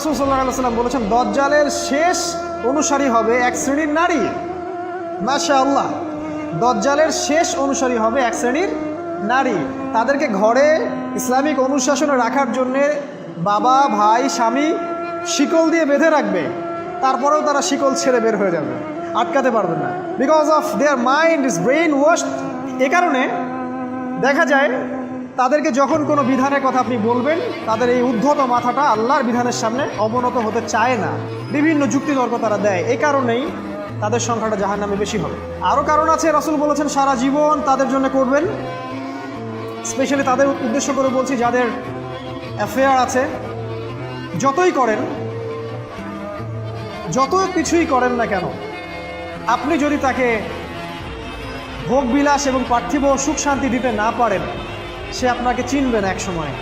রাসূল সাল্লাল্লাহু আলাইহি ওয়াসাল্লাম বলেছেন দাজ্জালের শেষ অনুসারী হবে এক শ্রেণীর নারী। মাশাআল্লাহ, দাজ্জালের শেষ অনুসারী হবে এক শ্রেণীর নারী। তাদেরকে ঘরে ইসলামিক অনুশাসনে রাখার জন্যে বাবা, ভাই, স্বামী শিকল দিয়ে বেঁধে রাখবে, তারপরেও তারা শিকল ছেড়ে বের হয়ে যাবে, আটকাতে পারবে না। Because of their mind is brainwashed. এ কারণে দেখা যায় তাদেরকে যখন কোনো বিধানের কথা আপনি বলবেন, তাদের এই উদ্ধত মাথাটা আল্লাহর বিধানের সামনে অবনত হতে চায় না, বিভিন্ন যুক্তিতর্ক তারা দেয়। এই কারণেই তাদের সংখ্যাটা জাহান্নামে বেশি হবে। আরও কারণ আছে, রাসূল বলেছেন সারা জীবন তাদের জন্য করবেন। স্পেশালি তাদের উদ্দেশ্য করে বলছি যাদের অ্যাফেয়ার আছে। যতই করেন, যত কিছুই করেন না কেন, আপনি যদি তাকে ভোগ বিলাস এবং পার্থিব সুখ শান্তি দিতে না পারেন, সে আপনাকে চিনবে না এক সময়।